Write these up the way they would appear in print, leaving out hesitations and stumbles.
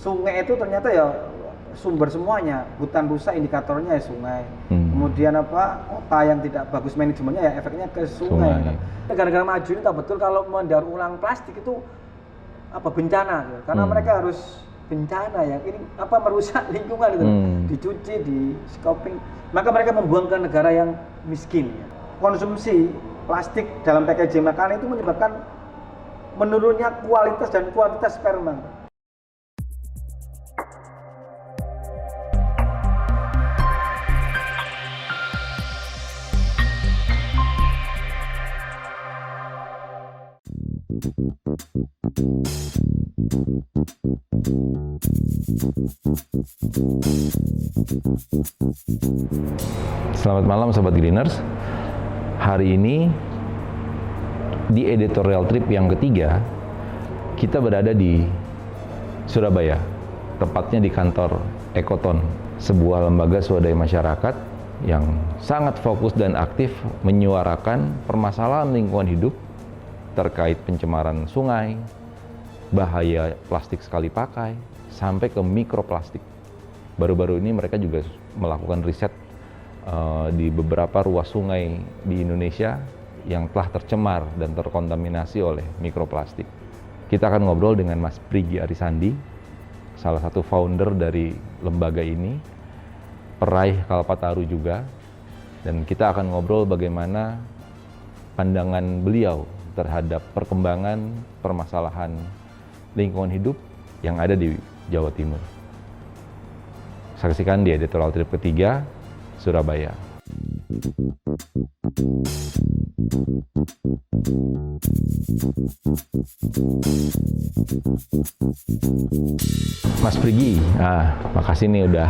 sungai itu ternyata ya sumber semuanya. Hutan rusak indikatornya ya sungai. Kemudian apa, kota yang tidak bagus manajemennya ya efeknya ke sungai. Gitu. Negara-negara maju ini tahu betul kalau mendaur ulang plastik itu apa bencana gitu. Karena mereka harus bencana ya, ini apa merusak lingkungan gitu. Dicuci, di scoping. Maka mereka membuang ke negara yang miskin. Ya. Konsumsi plastik dalam packaging makanan itu menyebabkan menurunnya kualitas dan kuantitas sperma. Selamat malam Sobat Greeners. Hari ini di editorial trip yang ketiga kita berada di Surabaya, tepatnya di kantor Ekoton, sebuah lembaga swadaya masyarakat yang sangat fokus dan aktif menyuarakan permasalahan lingkungan hidup terkait pencemaran sungai, bahaya plastik sekali pakai, sampai ke mikroplastik. Baru-baru ini mereka juga melakukan riset di beberapa ruas sungai di Indonesia yang telah tercemar dan terkontaminasi oleh mikroplastik. Kita akan ngobrol dengan Mas Prigi Arisandi, salah satu founder dari lembaga ini, peraih Kalpataru juga, dan kita akan ngobrol bagaimana pandangan beliau terhadap perkembangan permasalahan lingkungan hidup yang ada di Jawa Timur. Saksikan di editorial trip ketiga, Surabaya. Mas Prigi, makasih nih udah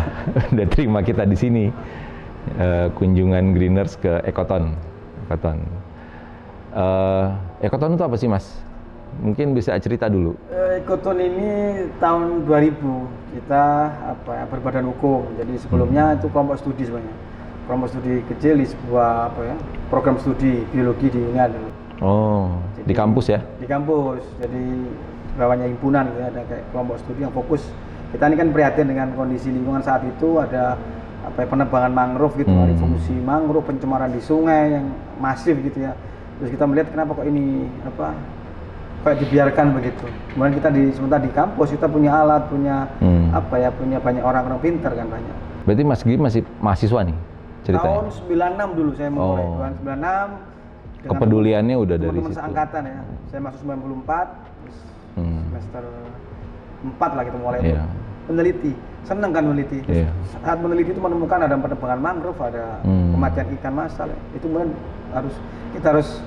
terima kita di sini, kunjungan Greeners ke Ekoton. Ekoton itu apa sih, Mas? Mungkin bisa cerita dulu. Ekoton ini tahun 2000 kita berbadan hukum. Jadi sebelumnya itu kelompok studi sebenarnya. Kelompok studi kecil di sebuah program studi biologi di UNIAN. Oh, jadi, di kampus ya? Di kampus. Jadi bawahnya himpunan gitu, ada kayak kelompok studi yang fokus. Kita ini kan prihatin dengan kondisi lingkungan saat itu, ada penebangan mangrove gitu, ada fungsi mangrove, pencemaran di sungai yang masif gitu ya. Terus kita melihat kenapa kok ini kayak dibiarkan begitu. Kemudian kita sementara di kampus kita punya alat, punya punya banyak orang-orang pintar kan banyak. Berarti Mas Gigi masih mahasiswa nih ceritanya? Tahun 96 dulu saya mulai. Tahun 96. Kepeduliannya udah dari situ. Seangkatan ya. Saya masuk 94, semester 4 lah kita mulai itu. Meneliti. Seneng kan meneliti. Saat meneliti itu menemukan ada penebangan mangrove, ada kematian ikan massal. Itu kemudian kita harus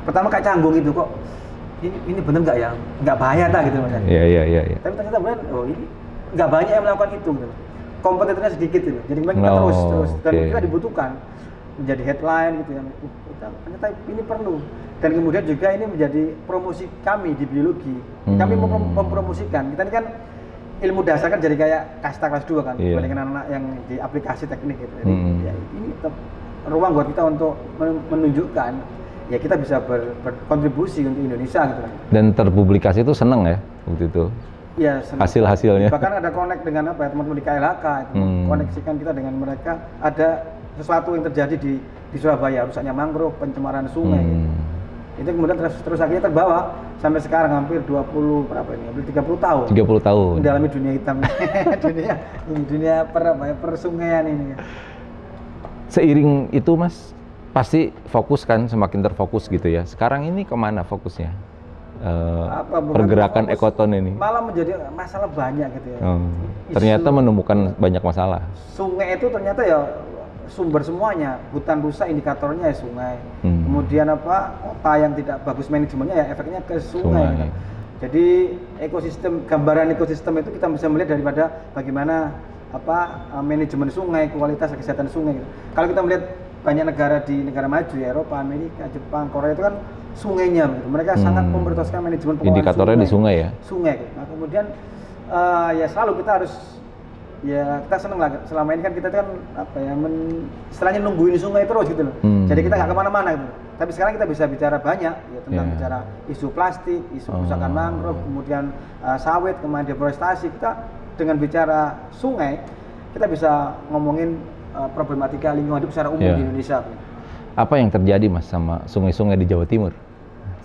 pertama kayak canggung itu kok. Ini bener nggak ya? Nggak bahaya tak gitu Mas? Iya. Tapi ternyata benar, ini nggak banyak yang melakukan itu gitu. Kompetitornya sedikit gitu. Jadi memang kita terus dan kita dibutuhkan menjadi headline gitu ya. Ternyata ini perlu. Dan kemudian juga ini menjadi promosi kami di biologi. Kami mempromosikan. Kita ini kan ilmu dasar kan jadi kayak kasta kelas 2 kan, dibandingkan anak-anak yang di aplikasi teknik gitu. Jadi ya, ini ruang buat kita untuk menunjukkan ya kita bisa berkontribusi untuk Indonesia gitu kan. Dan terpublikasi itu seneng ya waktu itu? Ya, hasil-hasilnya. Bahkan ada connect dengan teman-teman di KLHK, itu koneksikan kita dengan mereka. Ada sesuatu yang terjadi di Surabaya, rusaknya mangrove, pencemaran sungai gitu. Itu kemudian terus akhirnya terbawa sampai sekarang hampir 30 tahun. 30 tahun. Mendalami dunia hitam. dunia persungaian ini. Seiring itu Mas, pasti fokus kan, semakin terfokus gitu ya. Sekarang ini kemana fokusnya? Pergerakan fokus, Ekoton ini? Malah menjadi masalah banyak gitu ya. Ternyata menemukan banyak masalah. Sungai itu ternyata ya sumber semuanya. Hutan rusak indikatornya ya sungai. Kemudian kota yang tidak bagus manajemennya ya efeknya ke sungai. Gitu. Jadi gambaran ekosistem itu kita bisa melihat daripada bagaimana manajemen sungai, kualitas kesehatan sungai gitu. Kalau kita melihat banyak negara di negara maju ya, Eropa, Amerika, Jepang, Korea itu kan sungainya gitu. Mereka sangat memprioritaskan manajemen pengelolaan indikatornya di sungai ya. Sungai gitu. Nah, kemudian ya selalu kita harus kita seneng lah. Selama ini kan kita kan istilahnya nungguin sungai terus gitu loh. Jadi kita nggak kemana-mana gitu. Tapi sekarang kita bisa bicara banyak ya tentang bicara isu plastik, isu kerusakan mangrove, kemudian sawit, kemudian deforestasi. Kita dengan bicara sungai, kita bisa ngomongin problematika lingkungan hidup secara umum di Indonesia. Apa yang terjadi Mas sama sungai-sungai di Jawa Timur?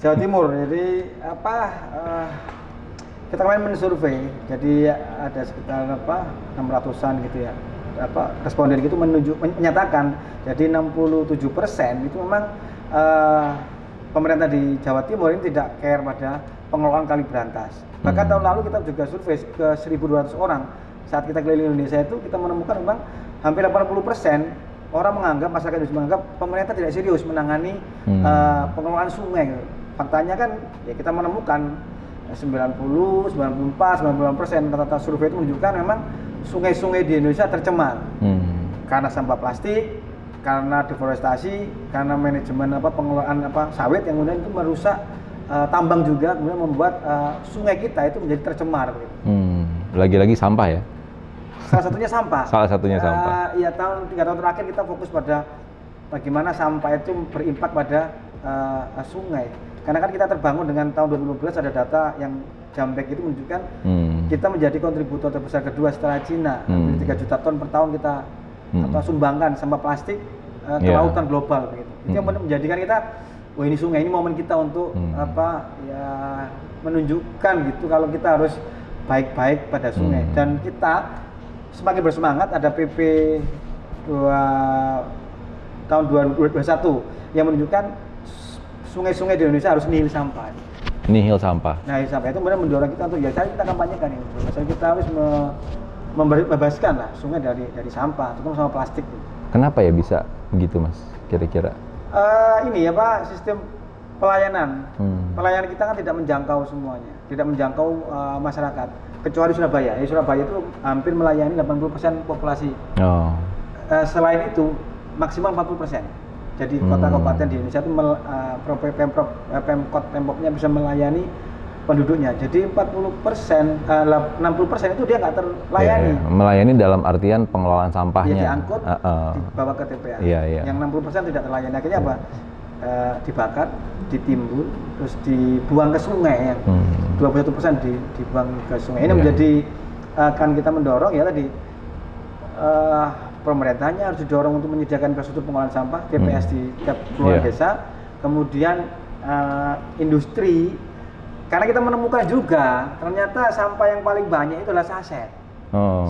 Jawa Timur, jadi kita kemarin mensurvei, jadi ada sekitar 600-an gitu ya. Responden itu menyatakan jadi 67% itu memang pemerintah di Jawa Timur ini tidak care pada pengelolaan kali berantas. Bahkan tahun lalu kita juga survei ke 1.200 orang. Saat kita keliling Indonesia itu kita menemukan memang hampir 80% orang menganggap, masyarakat Indonesia menganggap pemerintah tidak serius menangani pengelolaan sungai. Faktanya kan ya kita menemukan 90, 94, 99% rata-rata survei itu menunjukkan memang sungai-sungai di Indonesia tercemar karena sampah plastik, karena deforestasi, karena manajemen pengelolaan sawit yang kemudian itu merusak tambang juga, kemudian membuat sungai kita itu menjadi tercemar. Lagi-lagi sampah ya? Salah satunya sampah. Salah satunya sampah. Iya, 3 tahun terakhir kita fokus pada bagaimana sampah itu berimpak pada sungai. Karena kan kita terbangun dengan tahun 2012 ada data yang Jambek itu menunjukkan kita menjadi kontributor terbesar kedua setelah Cina. 3 juta ton per tahun kita sumbangkan sampah plastik ke lautan global begitu. Itu yang menjadikan kita, wah ini sungai, ini momen kita untuk menunjukkan gitu kalau kita harus baik-baik pada sungai. Dan kita semakin bersemangat, ada PP 2 tahun 2021 yang menunjukkan sungai-sungai di Indonesia harus nihil sampah. Nihil sampah. Nah, sampah itu kemudian mendorong kita untuk kita kampanyekan ini. Misalnya kita harus membebaskan lah sungai dari sampah, terutama sama plastik. Kenapa ya bisa begitu Mas? Kira-kira? Ini ya Pak, sistem pelayanan. Pelayanan kita kan tidak menjangkau semuanya, tidak menjangkau masyarakat. Kecuali Surabaya. Surabaya itu hampir melayani 80% populasi. Selain itu maksimal 40%. Jadi kota-kabupaten di Indonesia itu Pemkotnya bisa melayani penduduknya. Jadi 60%, 60% itu dia nggak terlayani. Melayani dalam artian pengelolaan sampahnya. Dia diangkut, dibawa ke TPA. Yang 60% tidak terlayani. Akhirnya apa? Dibakar, ditimbun, terus dibuang ke sungai. Yang 21% dibuang ke sungai. Ini menjadi akan kita mendorong ya tadi. Pemerintahnya harus didorong untuk menyediakan infrastruktur pengolahan sampah TPS di tiap kelurahan desa, kemudian industri, karena kita menemukan juga ternyata sampah yang paling banyak itu adalah saset.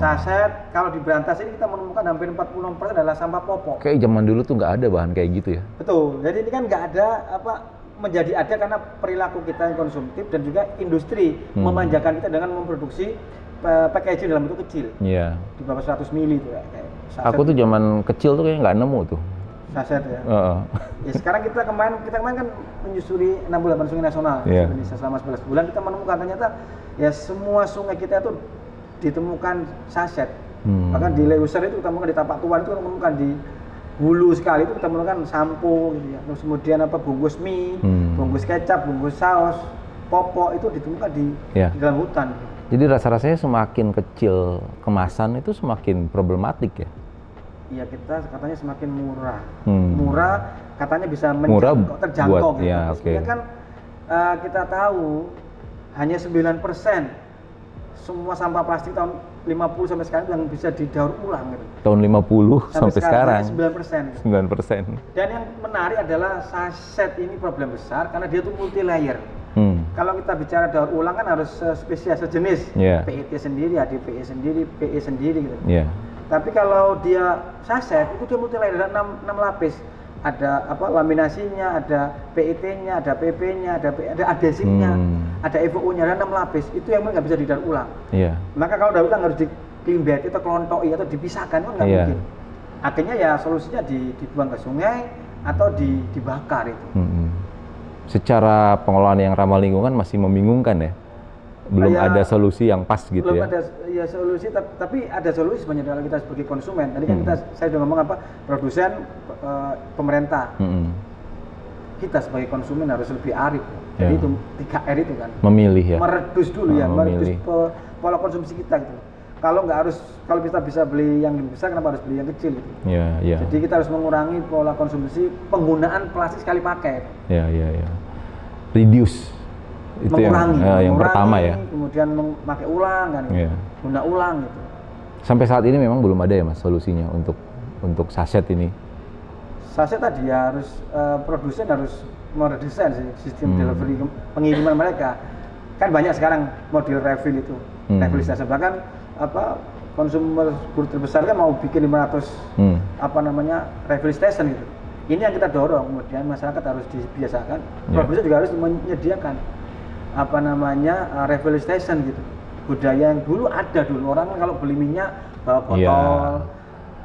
Saset kalau di Brantas ini kita menemukan hampir 46% adalah sampah popok. Kayak zaman dulu tuh nggak ada bahan kayak gitu ya? Betul, jadi ini kan nggak ada menjadi ada karena perilaku kita yang konsumtif dan juga industri memanjakan kita dengan memproduksi packaging dalam bentuk kecil. Di bawah 100 mili itu ya. Aku tuh zaman kecil tuh kayaknya nggak nemu tuh. Saset ya. Ya sekarang kita kemarin kan menyusuri 68 sungai nasional Indonesia selama 11 bulan, kita menemukan ternyata ya semua sungai kita itu ditemukan saset. Bahkan di Leuser itu kita menemukan, di Tapak Tuan itu kita menemukan, di Hulu sekali itu kita menemukan sampo gitu ya. Terus kemudian bungkus mie, bungkus kecap, bungkus saus, popok itu ditemukan di dalam hutan. Jadi rasa-rasanya semakin kecil kemasan itu semakin problematik ya? Iya, kita katanya semakin murah. Murah katanya bisa buat, terjangkau gitu. Ya, Ya kan kita tahu hanya 9% semua sampah plastik tahun 50 sampai sekarang yang bisa didaur ulang gitu. Tahun 50 sampai sekarang 9%. 9%. Dan yang menarik adalah saset ini problem besar karena dia tuh multi layer. Kalau kita bicara daur ulang kan harus spesies sejenis, PET sendiri, HDPE sendiri, PE sendiri gitu. Tapi kalau dia saset itu dia multi layer, ada 6 lapis. Ada laminasinya, ada PET-nya, ada PP-nya, ada adesifnya, ada EVO-nya, ada 6 lapis. Itu yang nggak bisa didaur ulang. Maka kalau daur ulang harus diklimbeti atau kelontoi atau dipisahkan, kan nggak mungkin. Akhirnya ya solusinya dibuang ke sungai atau dibakar itu. Secara pengelolaan yang ramah lingkungan masih membingungkan ya? Belum ada solusi yang pas gitu ya? Belum ada solusi, tapi ada solusi sebenarnya kalau kita sebagai konsumen. Tadi kan saya udah ngomong produsen, pemerintah. Kita sebagai konsumen harus lebih arif. Jadi itu 3R itu kan. Memilih ya? Meredus dulu meredus pola konsumsi kita gitu. kalau kita bisa beli yang lebih besar, kenapa harus beli yang kecil gitu. Jadi kita harus mengurangi pola konsumsi penggunaan plastik sekali pakai. Reduce. Itu mengurangi yang pertama ya. Kemudian memakai ulang kan, guna ulang gitu. Sampai saat ini memang belum ada ya Mas solusinya untuk saset ini. Saset tadi ya harus produsen harus meredesain sistem delivery pengiriman mereka. Kan banyak sekarang model refill itu, refill station. Bahkan konsumer terbesar kan mau bikin 500 refill station gitu. Ini yang kita dorong, kemudian masyarakat harus dibiasakan, produsen juga harus menyediakan refill station gitu. Budaya yang dulu ada orang kalau beli minyak bawa botol,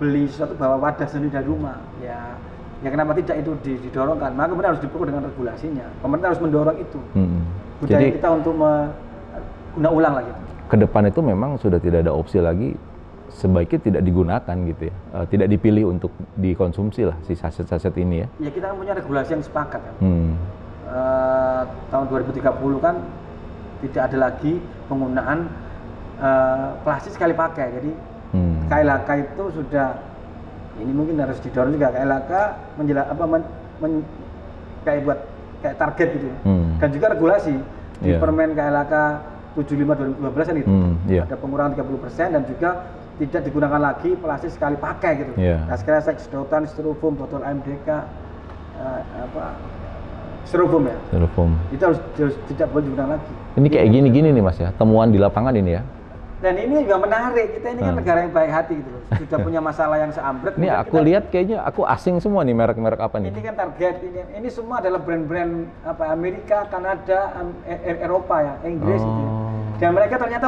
beli sesuatu bawa wadah sendiri dari rumah. Ya kenapa tidak itu didorongkan? Maka kemudian harus dipukul dengan regulasinya. Pemerintah harus mendorong itu. Budaya jadi, kita untuk guna ulang lagi. Ke depan itu memang sudah tidak ada opsi lagi, sebaiknya tidak digunakan gitu ya. Tidak dipilih untuk dikonsumsi lah si saset-saset ini ya. Ya kita kan punya regulasi yang sepakat kan. Tahun 2030 kan tidak ada lagi penggunaan plastik sekali pakai. Jadi KLHK itu sudah, ini mungkin harus didorong juga, KLHK kayak target gitu ya. Dan juga regulasi di Permen KLHK 75 2012 kan itu ada pengurangan 30% dan juga tidak digunakan lagi plastik sekali pakai gitu. Gas kresek, sedotan, styrofoam, botol AMDK, styrofoam ya. Itu harus tidak boleh digunakan lagi. Ini kayak gini-gini nih Mas ya, temuan di lapangan ini ya. Dan ini juga menarik, kita ini kan negara yang baik hati gitu loh. Sudah punya masalah yang seambrek. Ini aku lihat kayaknya aku asing semua nih merek-merek apa nih. Ini kan target ini semua adalah brand-brand Amerika, Kanada, Eropa ya, Inggris gitu ya. Dan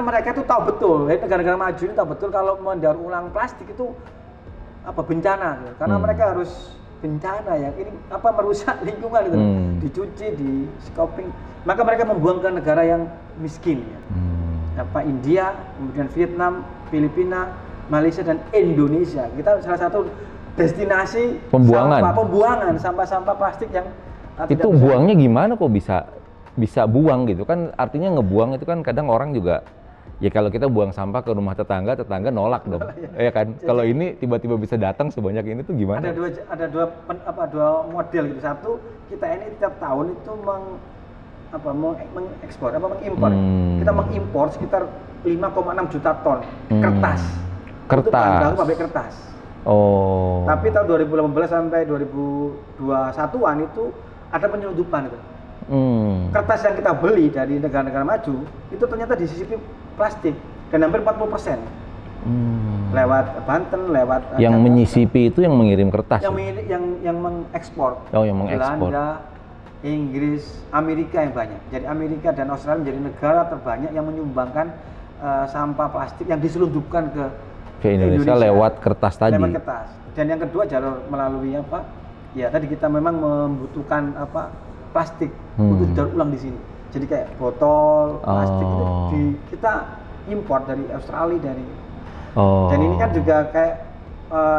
mereka tuh tahu betul, negara-negara maju ini tahu betul kalau mendaur ulang plastik itu bencana gitu. Karena mereka harus bencana ya, ini merusak lingkungan gitu, dicuci, di scoping. Maka mereka membuang ke negara yang miskin ya. India, kemudian Vietnam, Filipina, Malaysia dan Indonesia. Kita salah satu destinasi pembuangan sampah-sampah plastik yang itu buangnya gimana kok bisa buang gitu kan, artinya ngebuang itu kan kadang orang juga ya kalau kita buang sampah ke rumah tetangga nolak dong. Ya kan. Kalau ini tiba-tiba bisa datang sebanyak ini tuh gimana? Ada dua model gitu. Satu, kita ini tiap tahun itu mengimpor. Kita mengimpor sekitar 5,6 juta ton kertas. Untuk bahan baku pabrik kertas. Tapi tahun 2018 sampai 2021-an itu ada penyelundupan itu. Kertas yang kita beli dari negara-negara maju itu ternyata disisipi plastik dan hampir 40%. Lewat Banten, lewat yang menyisipi itu yang mengirim kertas. Yang mengekspor. Yang mengekspor. Belanda, Inggris, Amerika yang banyak. Jadi Amerika dan Australia menjadi negara terbanyak yang menyumbangkan sampah plastik yang diselundupkan ke Indonesia lewat kertas tadi. Lewat kertas. Dan yang kedua jalur melalui ya tadi kita memang membutuhkan plastik untuk didaur ulang di sini. Jadi kayak botol plastik itu kita impor dari Australia dan ini kan juga kayak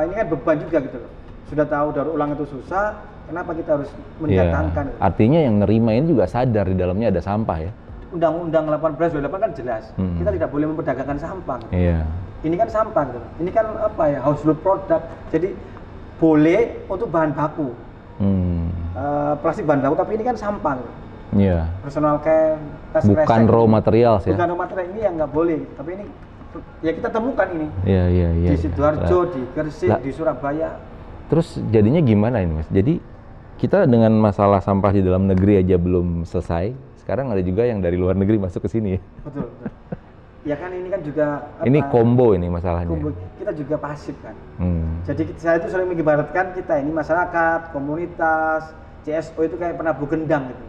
ini kan beban juga gitu loh. Sudah tahu daur ulang itu susah, kenapa kita harus mendatangkan? Artinya yang nerima ini juga sadar di dalamnya ada sampah ya. Undang-Undang 18/2008 kan jelas, kita tidak boleh memperdagangkan sampah. Ini kan sampah gitu. Ini kan household product. Jadi boleh untuk bahan baku. Plastik bahan baku, tapi ini kan sampah. Personal care, bukan raw material ya. Bukan raw material, ini yang nggak boleh. Tapi ini ya kita temukan ini. Di Sidoarjo, di Gresik, di Surabaya. Terus jadinya gimana ini Mas? Jadi kita dengan masalah sampah di dalam negeri aja belum selesai. Sekarang ada juga yang dari luar negeri masuk ke sini. Betul. Ya kan ini kan juga ini combo ini masalahnya. Kita juga pasif kan. Jadi saya itu sering mengibaratkan kita ini masyarakat, komunitas, CSO itu kayak penabuh gendang gitu.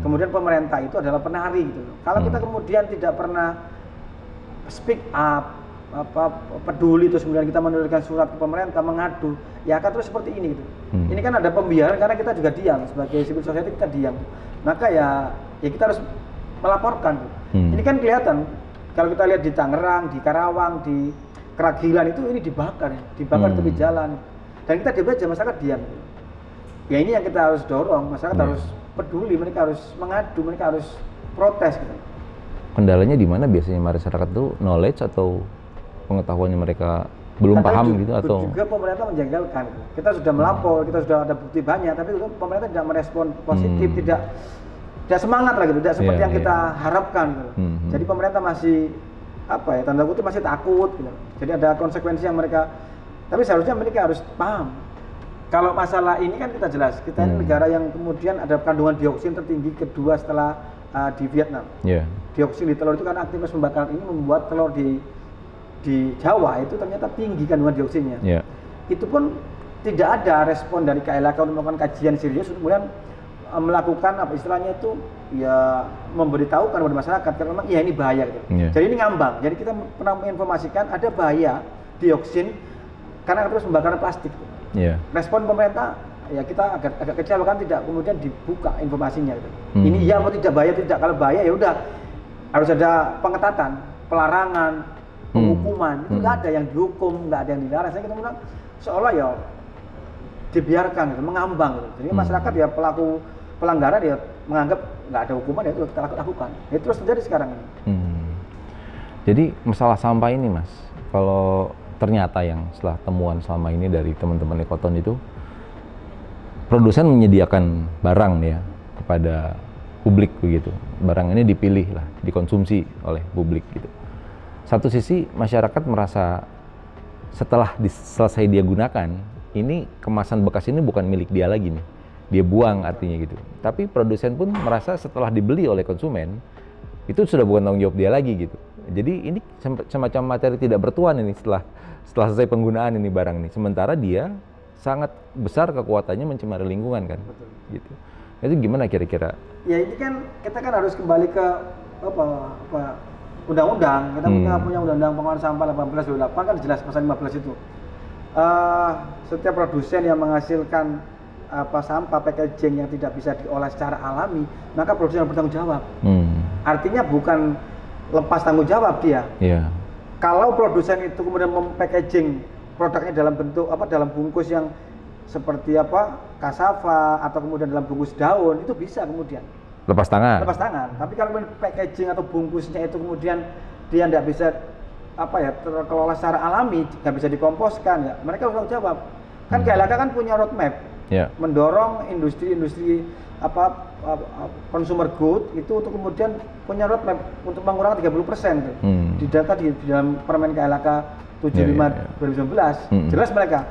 Kemudian pemerintah itu adalah penari gitu. Kalau kita kemudian tidak pernah speak up, peduli terus kemudian kita menuliskan surat ke pemerintah mengadu, ya akan terus seperti ini gitu. Ini kan ada pembiaran karena kita juga diam sebagai civil society, kita diam. Maka ya kita harus melaporkan. Ini kan kelihatan kalau kita lihat di Tangerang, di Karawang, di Keragilan itu ini dibakar tepi jalan. Dan kita diam aja, masyarakat diam. Ya ini yang kita harus dorong, masyarakat harus peduli, mereka harus mengadu, mereka harus protes gitu. Kendalanya di mana biasanya masyarakat tuh knowledge atau pengetahuannya mereka belum paham gitu atau juga pemerintah menjengkelkan. Kita sudah melapor, kita sudah ada bukti banyak, tapi pemerintah tidak merespon positif, tidak semangat lagi, tidak seperti yang kita harapkan gitu. Jadi pemerintah masih tanda kutip masih takut gitu. Jadi ada konsekuensi yang mereka, tapi seharusnya mereka harus paham. Kalau masalah ini kan kita jelas, kita ini negara yang kemudian ada kandungan dioksin tertinggi kedua setelah di Vietnam. Dioksin di telur itu kan aktivitas pembakaran ini membuat telur di Jawa itu ternyata tinggi kandungan dioksinnya. Itu pun tidak ada respon dari KLHK untuk melakukan kajian serius, kemudian melakukan istilahnya itu ya memberitahukan kepada masyarakat karena memang ya ini bahaya gitu. Jadi ini ngambang. Jadi kita pernah menginformasikan ada bahaya dioksin karena aktivitas pembakaran plastik. Respon pemerintah ya kita agak kecewa kan tidak kemudian dibuka informasinya gitu. Ini ya atau tidak bahaya, tidak. Kalau bahaya ya udah harus ada pengetatan, pelarangan, penghukuman. Itu nggak ada yang dihukum, nggak ada yang dilarang. Saya kita bilang seolah ya dibiarkan gitu, mengambang gitu. Jadi masyarakat ya pelaku pelanggaran dia menganggap nggak ada hukuman, ya itu kita lakukan. Itu terus terjadi sekarang ini. Jadi masalah sampah ini Mas, kalau ternyata yang setelah temuan selama ini dari teman-teman Ekoton itu, produsen menyediakan barang ya kepada publik begitu. Barang ini dipilih lah, dikonsumsi oleh publik gitu. Satu sisi masyarakat merasa setelah selesai dia gunakan, ini kemasan bekas ini bukan milik dia lagi nih, dia buang artinya gitu. Tapi produsen pun merasa setelah dibeli oleh konsumen, itu sudah bukan tanggung jawab dia lagi gitu. Jadi ini semacam materi tidak bertuan ini setelah selesai penggunaan ini barang nih. Sementara dia sangat besar kekuatannya mencemari lingkungan kan. Betul. Gitu. Itu gimana kira-kira? Ya ini kan kita kan harus kembali ke undang-undang. Kita punya undang-undang pengelolaan sampah 18/2008 kan jelas pasal 15 itu. Setiap produsen yang menghasilkan sampah packaging yang tidak bisa diolah secara alami, maka produsen harus bertanggung jawab. Artinya bukan lepas tanggung jawab dia. Kalau produsen itu kemudian packaging produknya dalam bentuk dalam bungkus yang seperti kasava atau kemudian dalam bungkus daun, itu bisa kemudian lepas tangan. Tapi kalau packaging atau bungkusnya itu kemudian dia tidak bisa terkelola secara alami, nggak bisa dikomposkan, ya mereka harus tanggung jawab. Kan KLHK kan punya roadmap mendorong industri consumer good itu untuk kemudian punya roadmap untuk mengurangi 30% tuh. Di data di dalam Permen KLHK 75/2019 jelas mereka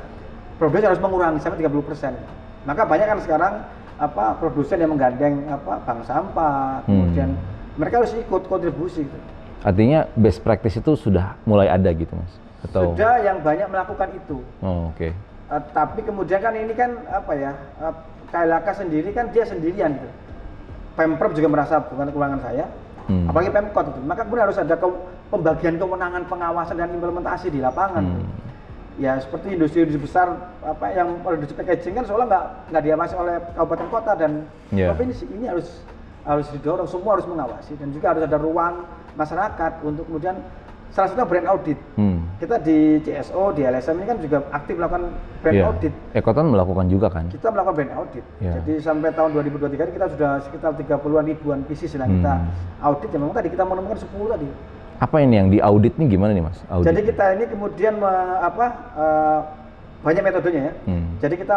produsen harus mengurangi sampai 30%. Maka banyak kan sekarang produsen yang menggandeng bank sampah, kemudian mereka harus ikut kontribusi gitu. Artinya best practice itu sudah mulai ada gitu Mas? Atau sudah yang banyak melakukan itu. Oke. Tapi kemudian kan ini kan KLHK sendiri kan dia sendirian gitu. Pemprov juga merasa bukan kewenangan saya, apalagi Pemkot itu. Maka kemudian harus ada pembagian kewenangan pengawasan dan implementasi di lapangan. Ya seperti industri besar yang produksi packaging kan seolah nggak diawasi oleh kabupaten kota dan provinsi. Ini harus didorong, semua harus mengawasi dan juga harus ada ruang masyarakat untuk kemudian salah satunya brand audit. Kita di CSO, di LSM ini kan juga aktif melakukan brand audit. Ekoton melakukan juga kan? Kita melakukan brand audit. Jadi sampai tahun 2023 kita sudah sekitar 30-an ribuan pieces yang kita audit. Ya memang tadi kita menemukan 10 tadi. Apa ini yang diaudit nih gimana nih Mas? Audit. Jadi kita ini kemudian banyak metodenya ya. Jadi kita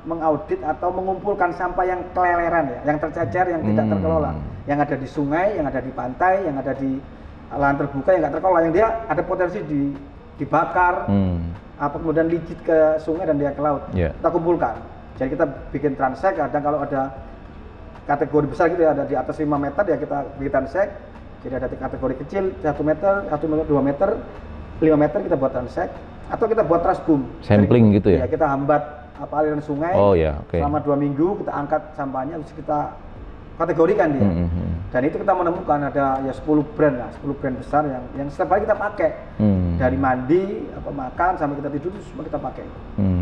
mengaudit atau mengumpulkan sampah yang keleleran ya, yang tercecer, yang tidak terkelola, yang ada di sungai, yang ada di pantai, yang ada di lahan terbuka yang nggak terkelola, yang dia ada potensi dibakar, kemudian licit ke sungai dan dia ke laut. Kita kumpulkan. Jadi kita bikin transek. Kadang kalau ada kategori besar gitu ya, ada di atas 5 meter ya kita bikin transek. Jadi ada kategori kecil 1 meter, 2 meter, 5 meter kita buat transek. Atau kita buat trasboom. Sampling gitu ya? Ya kita hambat aliran sungai. Selama 2 minggu kita angkat sampahnya, terus kita kategorikan dia. Dan itu kita menemukan ada ya 10 brand lah, 10 brand besar yang setiap hari kita pakai. Dari mandi, makan sampai kita tidur itu semua kita pakai.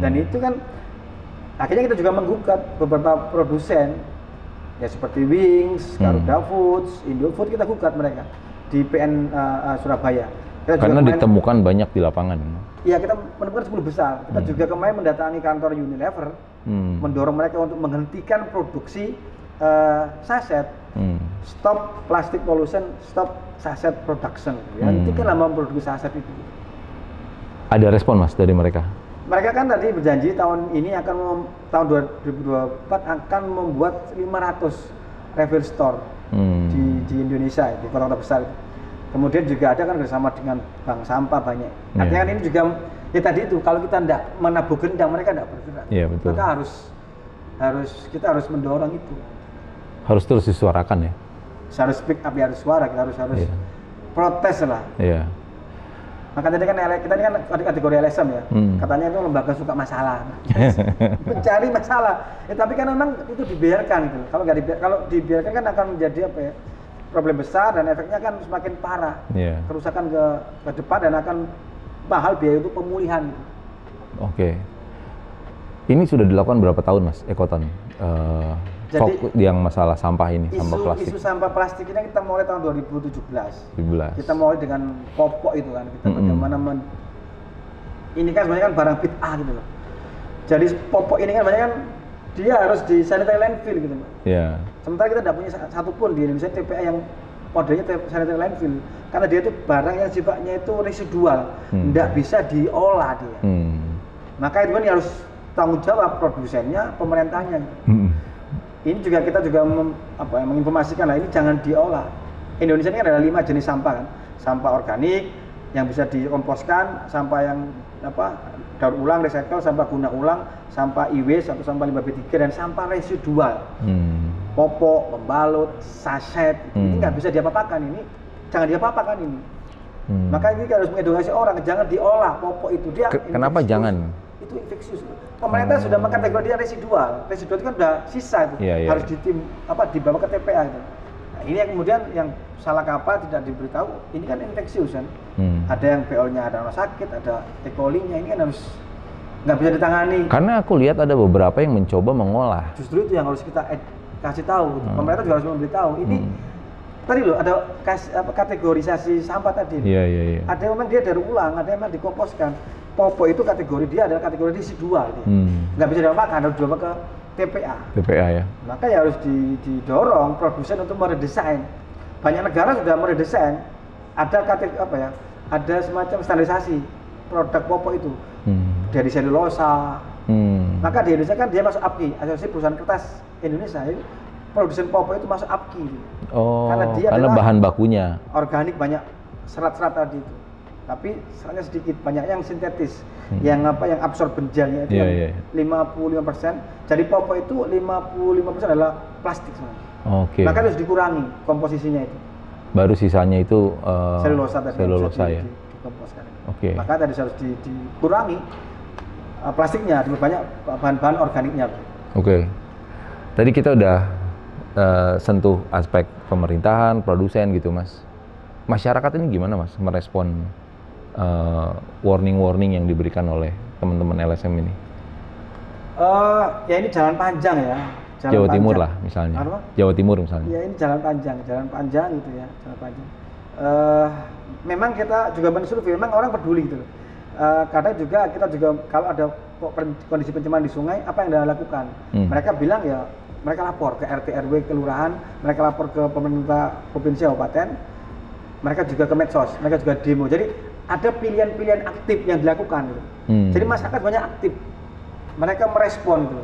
Dan itu kan akhirnya kita juga menggugat beberapa produsen ya seperti Wings, Garuda Foods, Indofood, kita gugat mereka di PN Surabaya. Kita karena ditemukan banyak di lapangan. Iya, kita menemukan 10 besar. Kita juga kemarin mendatangi kantor Unilever, mendorong mereka untuk menghentikan produksi saset stop plastic pollution, stop saset production. Ya, itu kan memproduksi saset itu. Ada respon Mas dari mereka? Mereka kan tadi berjanji tahun ini tahun 2024 akan membuat 500 refill store di Indonesia, di kota-kota besar. Kemudian juga ada kan bersama dengan bank sampah banyak. Artinya kan ini juga ya tadi itu, kalau kita tidak menabuh gendang mereka tidak bergerak. Iya, betul. Maka kita harus mendorong itu. Harus terus disuarakan ya. Harus speak up, ya harus suara, kita harus protes lah. Iya. Maka tadi kan kita ini kan kategori LSM ya. Katanya itu lembaga suka masalah. Mencari masalah. Tapi kan memang itu dibiarkan gitu. Kalau dibiarkan kan akan menjadi apa ya? Problem besar dan efeknya kan semakin parah. Kerusakan ke depan dan akan mahal biaya untuk pemulihan gitu. Oke. Ini sudah dilakukan berapa tahun Mas Ekoton? Jadi yang masalah sampah ini, sampah plastik. Isu sampah plastik ini kita mulai tahun 2017. Kita mulai dengan popok itu kan, kita bagaimana ini kan sebenarnya kan barang bid'ah gitu loh. Jadi popok ini kan banyak kan dia harus di sanitary landfill gitu Pak. Iya. Sementara kita tidak punya satupun di Indonesia TPA yang modelnya sanitary landfill, karena dia itu barang yang sifatnya itu residual, tidak bisa diolah dia. Maka itu kan harus tanggung jawab produsennya, pemerintahnya. Ini juga kita menginformasikan lah, ini jangan diolah. Indonesia ini kan ada 5 jenis sampah kan. Sampah organik yang bisa dikomposkan, sampah yang daur ulang, recycle, sampah guna ulang, sampah e-waste atau sampah limbah B3 dan sampah residual. Popok, pembalut, saset, ini nggak bisa diapa-apakan, ini jangan diapa-apakan ini. Maka ini harus mengedukasi orang, jangan diolah popok itu. Kenapa jangan? Itu infeksius. Pemerintah sudah mengkategori dia residual. Residual itu kan udah sisa itu. Harus dibawa ke TPA itu. Nah, ini yang kemudian yang salah kapal tidak diberitahu, ini kan infeksius kan. Ada yang BO-nya ada orang sakit, ada E. coli-nya, ini kan harus nggak bisa ditangani. Karena aku lihat ada beberapa yang mencoba mengolah. Justru itu yang harus kita kasih tahu. Pemerintah juga harus memberitahu. Ini tadi loh ada kategorisasi sampah tadi. Iya. Ada yang memang dia daur ulang, ada yang memang dikomposkan. Popok itu kategori dia adalah kategori residual dia. Nggak bisa dimakan, harus dibawa ke TPA. TPA ya. Maka ya harus didorong produsen untuk meredesain. Banyak negara sudah meredesain. Ada ada semacam standarisasi produk popok itu dari selulosa. Maka di Indonesia kan dia masuk APKI, Asosiasi Perusahaan Kertas Indonesia. Produsen popok itu masuk APKI. Karena bahan bakunya organik, banyak serat-serat tadi itu. Tapi seratnya sedikit, banyak yang sintetis, yang absorben gelnya itu 55%. Jadi popok itu 55% adalah plastik sebenarnya. Maka harus dikurangi komposisinya itu. Baru sisanya itu selulosa ya. Dikomposkan. Maka tadi harus dikurangi plastiknya, banyak bahan-bahan organiknya. Tadi kita udah sentuh aspek pemerintahan, produsen gitu Mas. Masyarakat ini gimana Mas merespon warning yang diberikan oleh teman-teman LSM ini? Ya ini jalan panjang ya. Jawa Timur lah misalnya. Jawa Timur misalnya. Ya ini jalan panjang gitu ya, jalan panjang. Memang kita juga mensurvei, memang orang peduli gitu. Karena juga kita juga kalau ada kondisi pencemaran di sungai, apa yang dilakukan? Mereka bilang ya, mereka lapor ke RT RW kelurahan, mereka lapor ke pemerintah provinsi kabupaten, mereka juga ke medsos, mereka juga demo. Jadi ada pilihan-pilihan aktif yang dilakukan gitu. Jadi masyarakat banyak aktif, mereka merespon gitu.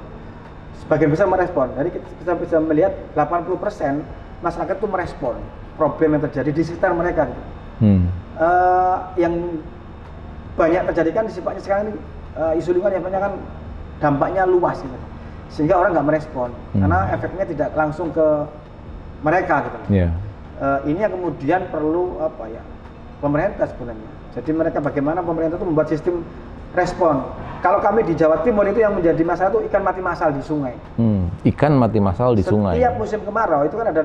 Sebagian besar merespon. Jadi kita bisa melihat 80% masyarakat itu merespon problem yang terjadi di sekitar mereka gitu. Yang banyak terjadi kan sifatnya sekarang ini isu lingkungan yang banyak kan dampaknya luas gitu. Sehingga orang nggak merespon karena efeknya tidak langsung ke mereka gitu. Ini yang kemudian perlu pemerintah sebenarnya. Jadi bagaimana pemerintah itu membuat sistem respon. Kalau kami di Jawa Timur itu yang menjadi masalah itu ikan mati massal di sungai. Ikan mati massal di sungai. Setiap musim kemarau itu kan ada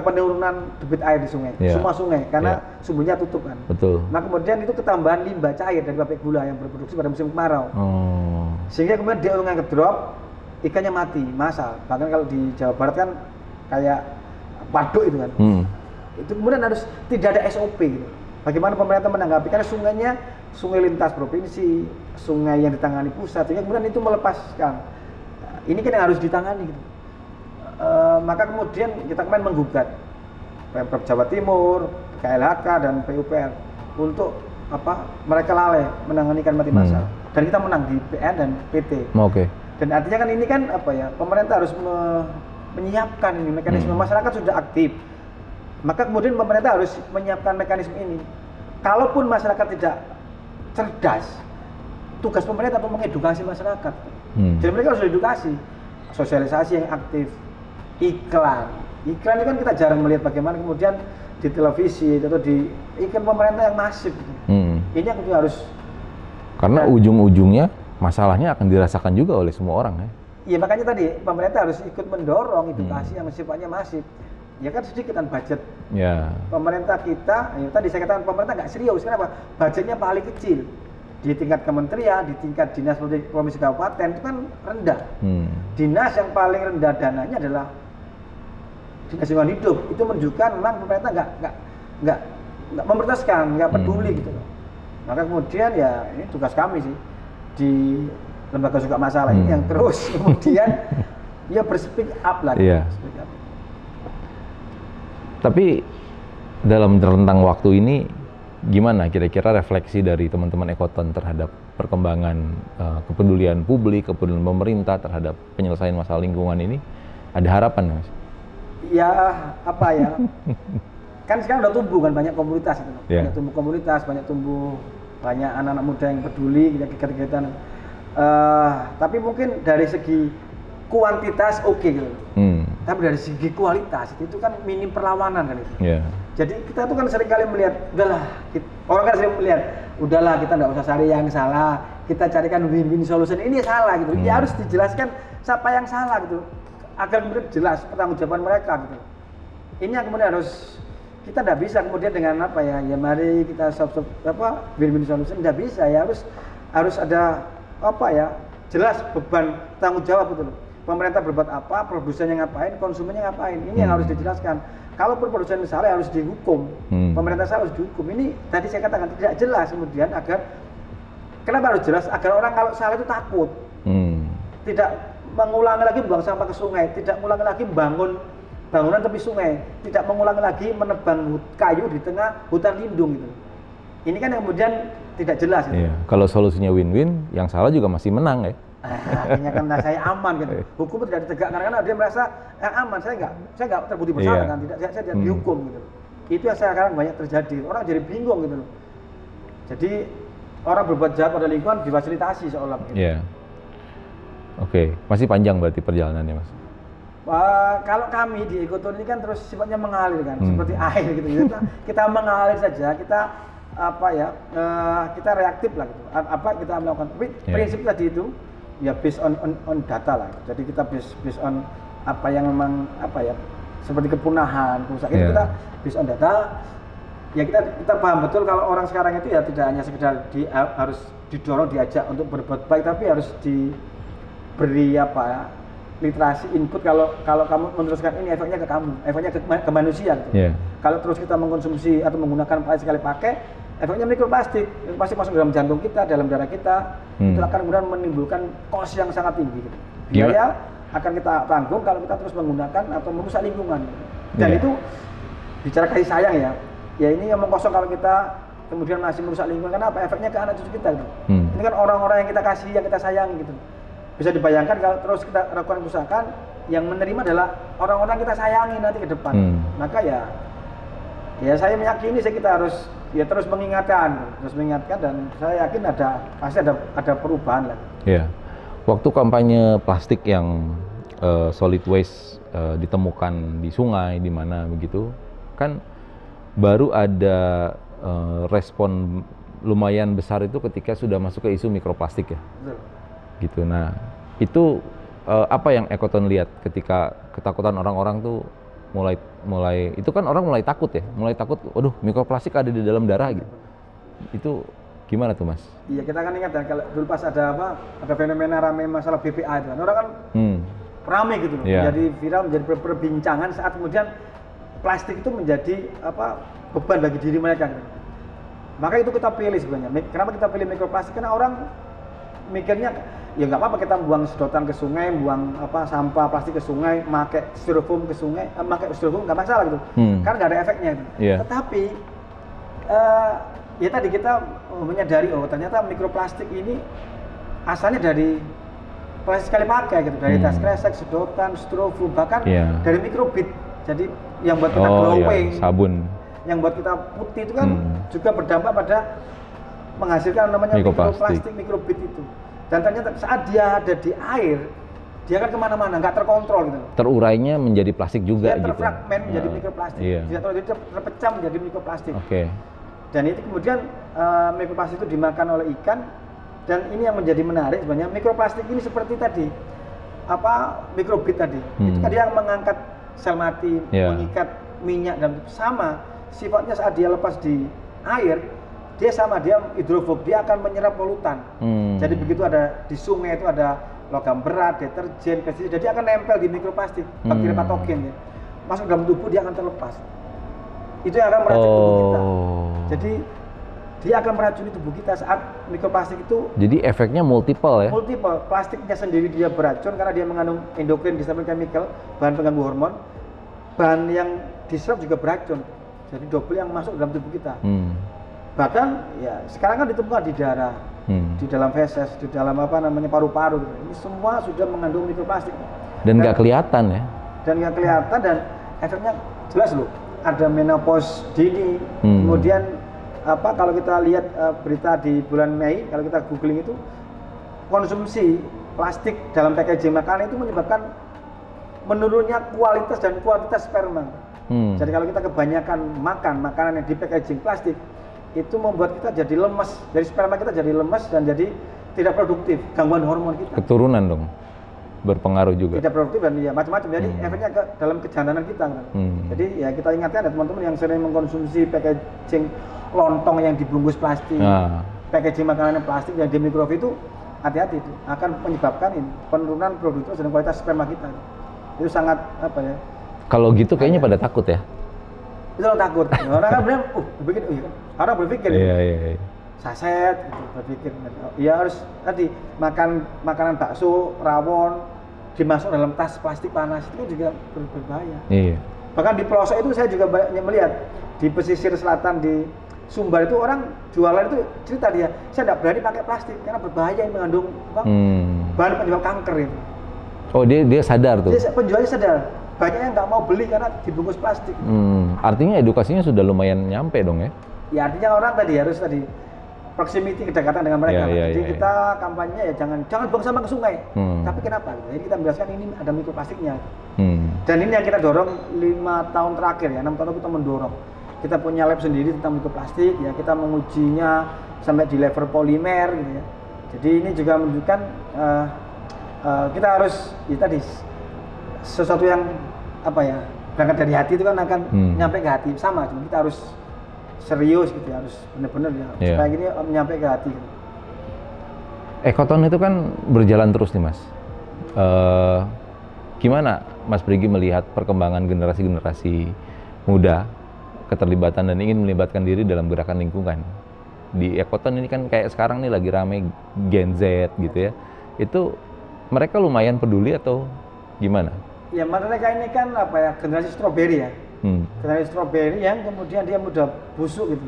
penurunan debit air di sungai. Semua sungai karena sumbernya tutup kan. Betul. Nah kemudian itu ketambahan limbah cair dari pabrik gula yang berproduksi pada musim kemarau. Sehingga kemudian dia ngedrop, ikannya mati massal. Bahkan kalau di Jawa Barat kan kayak waduk itu kan. Itu kemudian harus tidak ada SOP gitu. Bagaimana pemerintah menanggapi, karena sungainya sungai lintas provinsi, sungai yang ditangani pusat, sehingga kemudian itu melepaskan. Ini kan yang harus ditangani gitu. Maka kemudian kita kemarin menggugat Pemprov Jawa Timur, KLHK dan PUPR untuk mereka lalai menangani ikan mati massal. Dan kita menang di PN dan PT. Dan artinya kan ini kan pemerintah harus menyiapkan ini mekanisme. Masyarakat sudah aktif, maka kemudian pemerintah harus menyiapkan mekanisme ini. Kalaupun masyarakat tidak cerdas, tugas pemerintah untuk mengedukasi masyarakat. Jadi mereka harus edukasi, sosialisasi yang aktif, iklan ini kan kita jarang melihat bagaimana kemudian di televisi atau di iklan pemerintah yang masif. Ini yang harus, karena ujung-ujungnya masalahnya akan dirasakan juga oleh semua orang ya. Iya, makanya tadi pemerintah harus ikut mendorong edukasi yang sifatnya masif. Ya kan sedikit kan budget. Pemerintah kita, tadi saya katakan pemerintah nggak serius. Kenapa? Budgetnya paling kecil. Di tingkat kementerian, di tingkat dinas provinsi kabupaten itu kan rendah. Dinas yang paling rendah dananya adalah dinas lingkungan hidup. Itu menunjukkan memang pemerintah nggak memprioritaskan, nggak peduli gitu loh. Maka kemudian ya ini tugas kami sih di lembaga suka masalah ini yang terus kemudian ya berspeak up lagi. Speak up. Tapi dalam rentang waktu ini gimana kira-kira refleksi dari teman-teman Ekoton terhadap perkembangan kepedulian publik, kepedulian pemerintah terhadap penyelesaian masalah lingkungan ini? Ada harapan, Mas? Ya, kan sekarang udah tumbuh kan banyak komunitas itu. Banyak tumbuh komunitas, banyak anak-anak muda yang peduli kegiatan-kegiatan. Tapi mungkin dari segi kuantitas gitu. Tapi dari segi kualitas itu kan minim perlawanan kan itu. Jadi kita tuh kan sering kali melihat, orang kan sering melihat, udahlah kita nggak usah cari yang salah, kita carikan win-win solution. Ini salah gitu. Ya harus dijelaskan siapa yang salah gitu, agar kemudian jelas pertanggungjawaban mereka gitu. Ini yang kemudian harus, kita nggak bisa kemudian dengan ya mari kita win-win solution, nggak bisa ya, harus ada jelas beban tanggung jawab gitu loh. Pemerintah berbuat apa, produsennya ngapain, konsumennya ngapain. Ini yang harus dijelaskan. Kalau produsen salah harus dihukum, pemerintah salah harus dihukum. Ini tadi saya katakan tidak jelas kemudian kenapa harus jelas? Agar orang kalau salah itu takut. Tidak mengulangi lagi buang sampah ke sungai, tidak mengulangi lagi bangun bangunan tepi sungai, tidak mengulangi lagi menebang kayu di tengah hutan lindung gitu. Ini kan yang kemudian tidak jelas. Iya. Kalau solusinya win-win, yang salah juga masih menang ya. Akhirnya kan saya aman gitu. Hukum tidak ditegakkan karena dia merasa aman, saya nggak terbukti bersalah kan, saya tidak dihukum gitu. Itu yang sekarang banyak terjadi. Orang jadi bingung gitu loh. Jadi orang berbuat jahat pada lingkungan difasilitasi seolah gitu. Iya. Oke, masih panjang berarti perjalanannya, Mas. Kalau kami di Ekoton ini kan terus sifatnya mengalir kan, seperti air gitu. Kita mengalir saja, kita kita reaktif lah gitu. Kita melakukan. Tapi prinsip tadi itu ya based on data lah. Jadi kita based on apa yang memang seperti kepunahan, kerusakan itu kita based on data. Ya kita paham betul kalau orang sekarang itu ya tidak hanya sekedar harus didorong, diajak untuk berbuat baik, tapi harus diberi literasi input. Kalau kamu meneruskan ini efeknya ke kamu, efeknya ke manusia gitu. Kalau terus kita mengkonsumsi atau menggunakan plastik sekali pakai, efeknya mikroplastik masuk dalam jantung kita, dalam darah kita, itu akan kemudian menimbulkan cost yang sangat tinggi gitu. Biaya akan kita tanggung kalau kita terus menggunakan atau merusak lingkungan. Dan itu bicara kasih sayang ya ini yang mengkosong kalau kita kemudian masih merusak lingkungan. Kenapa? Efeknya ke anak cucu kita gitu. Ini kan orang-orang yang kita kasih, yang kita sayangi gitu. Bisa dibayangkan kalau terus kita lakukan kerusakan, yang menerima adalah orang-orang kita sayangi nanti ke depan. Maka ya saya meyakini kita harus terus mengingatkan dan saya yakin pasti ada perubahan lah. Iya. Waktu kampanye plastik yang solid waste ditemukan di sungai di mana begitu, kan baru ada respon lumayan besar itu ketika sudah masuk ke isu mikroplastik ya. Betul. Gitu. Nah, itu apa yang Ekoton lihat ketika ketakutan orang-orang tuh mulai itu kan orang mulai takut, waduh mikroplastik ada di dalam darah gitu. Itu gimana tuh, Mas? Iya, kita kan ingat kalau dulu pas ada fenomena rame masalah BPA itu kan orang kan rame gitu loh. Jadi viral, menjadi perbincangan saat kemudian plastik itu menjadi beban bagi diri mereka gitu. Maka itu kita pilih sebenarnya. Kenapa kita pilih mikroplastik? Karena orang mikirnya ya nggak apa-apa kita buang sedotan ke sungai, buang sampah plastik ke sungai, pakai styrofoam ke sungai, pakai styrofoam nggak masalah gitu, karena nggak ada efeknya gitu. Tetapi ya tadi kita menyadari ternyata mikroplastik ini asalnya dari plastik sekali pakai gitu, dari tas kresek, sedotan, styrofoam, bahkan dari mikrobit. Jadi yang buat kita glowing, sabun, yang buat kita putih itu kan juga berdampak pada menghasilkan namanya mikroplastik, mikrobit itu. Dan ternyata saat dia ada di air, dia kan kemana-mana, nggak terkontrol gitu. Terurainya menjadi plastik juga dia gitu. Dia terfragmen menjadi mikroplastik, dia terpecah menjadi mikroplastik. Dan itu kemudian mikroplastik itu dimakan oleh ikan. Dan ini yang menjadi menarik sebenarnya, mikroplastik ini seperti tadi, mikrobit tadi. Itu kan dia mengangkat sel mati, mengikat minyak, dan sama sifatnya saat dia lepas di air, dia hidrofob, dia akan menyerap polutan. Jadi begitu ada di sungai itu ada logam berat, deterjen, pestisida, jadi akan nempel di mikroplastik, bakteri patogen ya. Masuk dalam tubuh dia akan terlepas. Itu yang akan meracuni tubuh kita. Jadi dia akan meracuni tubuh kita saat mikroplastik itu. Jadi efeknya multiple ya? Multiple. Plastiknya sendiri dia beracun karena dia mengandung endokrin disrupting chemical, bahan pengganggu hormon. Bahan yang diserap juga beracun. Jadi double yang masuk dalam tubuh kita. Bahkan ya sekarang kan ditemukan di darah, di dalam feses, di dalam paru-paru. Ini semua sudah mengandung mikroplastik. Dan nggak kelihatan ya? Dan nggak kelihatan, dan efeknya jelas loh. Ada menopause dini, kemudian kalau kita lihat berita di bulan Mei, kalau kita googling itu, konsumsi plastik dalam packaging makanan itu menyebabkan menurunnya kualitas dan kuantitas sperma. Jadi kalau kita kebanyakan makan makanan yang di packaging plastik, itu membuat kita jadi lemes, dari sperma kita jadi lemes dan jadi tidak produktif, gangguan hormon kita. Keturunan dong, berpengaruh juga. Tidak produktif dan ya macam-macam, jadi efeknya ke dalam kejantanan kita. Jadi ya kita ingatkan ya teman-teman yang sering mengkonsumsi packaging lontong yang dibungkus plastik, packaging makanan yang plastik yang di microwave itu, hati-hati itu akan menyebabkan penurunan produktivitas dan kualitas sperma kita. Itu sangat Kalau gitu kayaknya pada takut ya. Itu orang takut. Orang kan benar, berpikir, orang berpikir, saset, gitu, berpikir, ya harus tadi makan makanan bakso, rawon, dimasuk dalam tas plastik panas itu kan juga berbahaya. Bahkan di pelosok itu saya juga banyak melihat di pesisir selatan di Sumbar itu orang jualan itu cerita dia, saya tidak berani pakai plastik karena berbahaya, yang mengandung bahan penyebab kanker itu. Oh dia sadar tuh. Penjualnya sadar. Banyak yang nggak mau beli karena dibungkus plastik. Artinya edukasinya sudah lumayan nyampe dong ya? Ya artinya orang harus proximity, kedekatan dengan mereka. Jadi kita kampanye ya jangan buang sampah ke sungai. Tapi kenapa? Jadi kita menjelaskan ini ada mikroplastiknya. Dan ini yang kita dorong 5 tahun terakhir ya, 6 tahun kita mendorong. Kita punya lab sendiri tentang mikroplastik ya, kita mengujinya sampai di level polimer gitu ya. Jadi ini juga menunjukkan kita harus sesuatu yang berangkat dari hati itu kan akan nyampe ke hati, sama cuma kita harus serius gitu ya, harus benar-benar ya supaya gini nyampe ke hati gitu. Ekoton itu kan berjalan terus nih Mas. Gimana Mas Brigi melihat perkembangan generasi-generasi muda, keterlibatan dan ingin melibatkan diri dalam gerakan lingkungan di Ekoton ini kan kayak sekarang nih lagi rame Gen Z gitu ya, itu mereka lumayan peduli atau gimana? Ya mereka ini kan generasi stroberi ya, generasi stroberi yang kemudian dia mudah busuk gitu.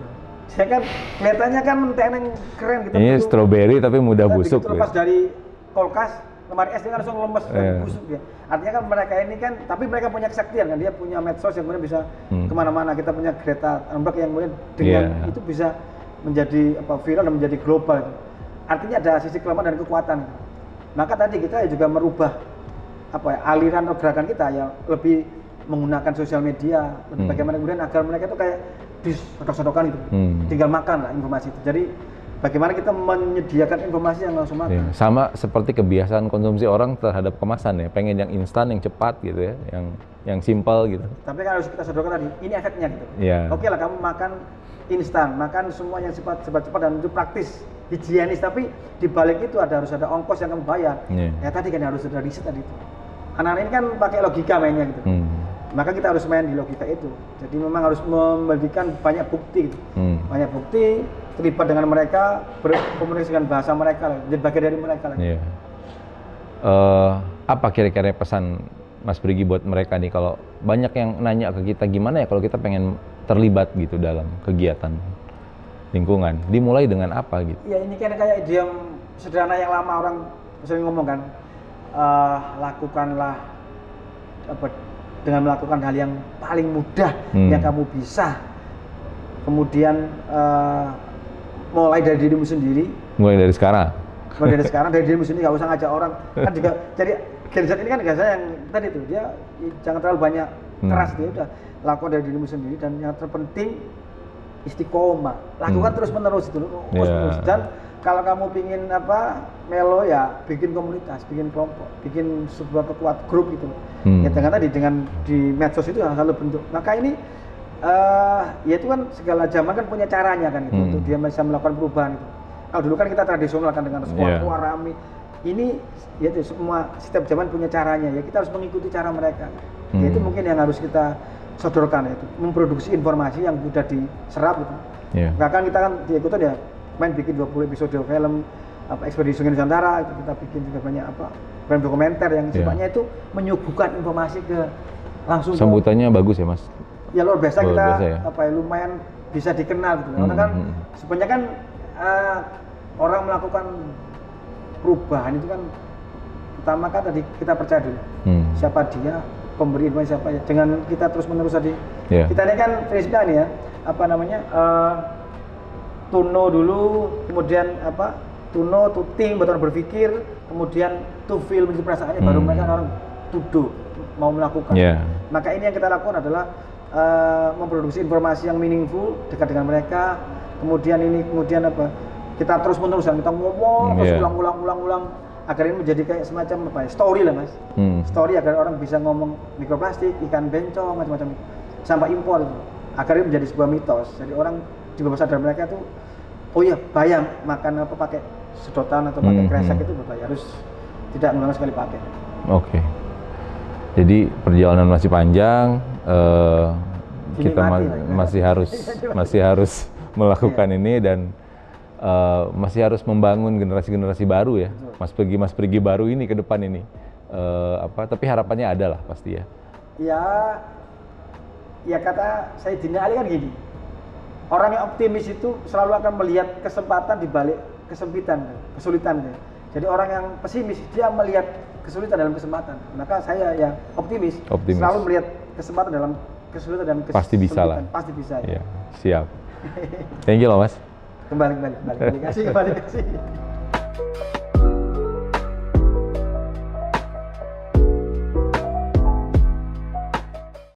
Saya kan kelihatannya kan menteneng keren gitu. Ini stroberi tapi mudah busuk. Lepas dari kulkas, lemari es dia langsung lemes dan busuk ya. Artinya kan mereka ini kan, tapi mereka punya kesaktian kan, dia punya medsos yang kemudian bisa kemana-mana. Kita punya Greta Thunberg yang kemudian dengan itu bisa menjadi viral dan menjadi global. Artinya ada sisi kelemahan dan kekuatan. Maka tadi kita juga merubah aliran atau gerakan kita ya, lebih menggunakan sosial media, bagaimana kemudian agar mereka itu kayak disodok-sodokan gitu, tinggal makan lah informasi itu. Jadi bagaimana kita menyediakan informasi yang langsung makan. Sama seperti kebiasaan konsumsi orang terhadap kemasan ya, pengen yang instan, yang cepat gitu ya, yang simpel gitu. Tapi kan harus kita sodorkan tadi, ini efeknya gitu. Oke lah kamu makan instan, makan semua yang cepat dan itu praktis, higienis, tapi di balik itu harus ada ongkos yang kamu bayar. Ya tadi kan harus ada riset tadi itu. Anak-anak ini kan pakai logika mainnya gitu. Maka kita harus main di logika itu. Jadi memang harus memberikan banyak bukti gitu. Banyak bukti, terlibat dengan mereka, berkomunikasi dengan bahasa mereka, jadi bagian dari mereka lagi. Apa kira-kira pesan Mas Prigi buat mereka nih, kalau banyak yang nanya ke kita gimana ya kalau kita pengen terlibat gitu dalam kegiatan lingkungan, dimulai dengan apa gitu? Ya ini kan kayak idiom sederhana yang lama orang sering ngomong kan, lakukanlah dengan melakukan hal yang paling mudah yang kamu bisa, kemudian mulai dari dirimu sendiri. Mulai dari sekarang? Mulai dari sekarang, dari dirimu sendiri, nggak usah ngajak orang. Kan juga, jadi Gen Z ini kan gak yang tadi tuh, dia jangan terlalu banyak keras, dia udah lakukan dari dirimu sendiri, dan yang terpenting istiqomah, lakukan terus menerus itu, terus menerus. Dan kalau kamu pingin melo ya bikin komunitas, bikin kelompok, bikin sebuah kekuat grup gitu. Ya dengan tadi dengan di medsos itu yang selalu bentuk. Maka ini ya itu kan segala zaman kan punya caranya kan gitu, untuk dia bisa melakukan perubahan itu. Kalau dulu kan kita tradisional kan dengan sekolah rame. Ini ya itu semua setiap zaman punya caranya, ya kita harus mengikuti cara mereka. Ya itu mungkin yang harus kita sodorkan, itu memproduksi informasi yang mudah diserap gitu. Bahkan kita kan diikutin ya, main bikin 20 episode film Ekspedisi Sungai Nusantara, itu kita bikin juga banyak film dokumenter yang sifatnya itu menyuguhkan informasi ke langsung. Sambutannya bagus ya Mas? Ya luar biasa, kita ya? Lumayan bisa dikenal gitu. Karena kan sebenarnya kan orang melakukan perubahan itu kan pertama kan tadi kita percaya dulu siapa dia, pemberi informasi siapa ya. Dengan kita terus menerus tadi kita ini kan prinsipnya nih ya, tuno dulu, kemudian tuno, to think, betul berpikir, kemudian to feel, menjadi perasaannya, baru mereka orang to do, mau melakukan. Maka ini yang kita lakukan adalah memproduksi informasi yang meaningful, dekat dengan mereka. Kemudian kita terus menerus, kita ngomong terus ulang agar ini menjadi kayak semacam story lah Mas. Story agar orang bisa ngomong mikroplastik, ikan bencong, macam-macam sampah impor itu. Agar ini menjadi sebuah mitos. Jadi orang di bawah sadar mereka tuh, oh iya bayang makan pakai sedotan atau pakai kresek itu berbahaya, harus tidak ngulang sekali pakai. Oke. Jadi perjalanan masih panjang, kita masih harus melakukan ini, dan masih harus membangun generasi-generasi baru ya, Mas Prigi baru ini ke depan ini. Tapi harapannya ada lah pasti ya. Ya kata Sayyidina Ali kan gini, orang yang optimis itu selalu akan melihat kesempatan di balik kesulitan. Jadi orang yang pesimis dia melihat kesulitan dalam kesempatan. Maka saya yang optimis. Selalu melihat kesempatan dalam kesulitan dan kesulitan. Pasti bisa lah. Pasti bisa. Ya, siap. Thank you loh Mas. Kembali kasih.